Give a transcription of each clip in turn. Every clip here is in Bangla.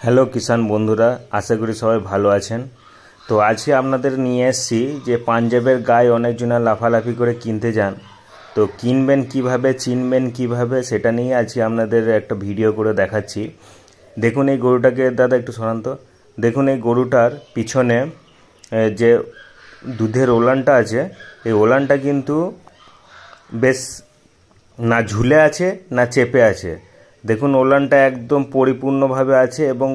হ্যালো কিষাণ বন্ধুরা, আশা করি সবাই ভালো আছেন। তো আজকে আপনাদের নিয়ে এসেছি যে পাঞ্জাবের গায়ে অনেকজনা লাফালাফি করে কিনতে যান, তো কিনবেন কিভাবে, চিনবেন কিভাবে, সেটা নিয়ে আজকে আপনাদের একটা ভিডিও করে দেখাচ্ছি। দেখুন এই গরুটাকে, দাদা একটু সরান তো। দেখুন এই গরুটার পিছনে যে দুধের ওলানটা আছে, এই ওলানটা কিন্তু বেশ না ঝুলে আছে না চেপে আছে। দেখুন ওলানটা একদম পরিপূর্ণভাবে আছে এবং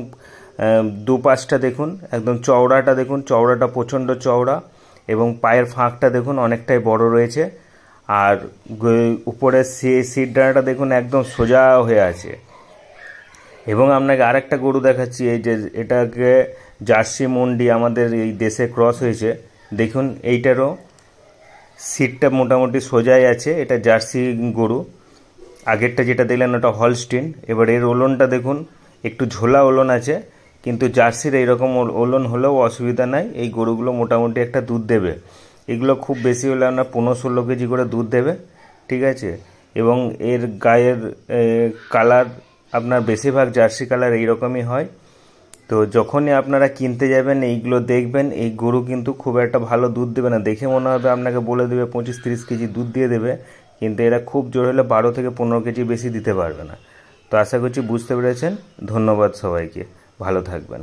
দুপাশটা দেখুন একদম চওড়াটা, দেখুন চওড়াটা প্রচণ্ড চওড়া এবং পায়ের ফাঁকটা দেখুন অনেকটাই বড় রয়েছে। আর উপরে সিট ডানাটা দেখুন একদম সোজা হয়ে আছে। এবং আপনাকে আরেকটা গরু দেখাচ্ছি, এই যে এটাকে জার্সি মন্ডি আমাদের এই দেশে ক্রস হয়েছে। দেখুন এইটারও সিটটা মোটামুটি সোজাই আছে, এটা জার্সি গরু। আগেরটা যেটা দিলেন ওটা হলস্টিন। এবার এর ওলনটা দেখুন একটু ঝোলা ওলন আছে, কিন্তু জার্সির এইরকম ওলন হলেও অসুবিধা নাই। এই গরুগুলো মোটামুটি একটা দুধ দেবে, এগুলো খুব বেশি হলে আপনার 15-16 কেজি করে দুধ দেবে, ঠিক আছে। এবং এর গায়ের কালার আপনার বেশিরভাগ জার্সি কালার এইরকমই হয়। তো যখনই আপনারা কিনতে যাবেন এইগুলো দেখবেন, এই গরু কিন্তু খুব একটা ভালো দুধ দেবে না। দেখে মনে হবে আপনাকে বলে দেবে 25-30 কেজি দুধ দিয়ে দেবে, কিন্তু এরা খুব জোর হলে 12 থেকে 15 কেজি বেশি দিতে পারবে না। তো আশা করছি বুঝতে পেরেছেন। ধন্যবাদ সবাইকে, ভালো থাকবেন।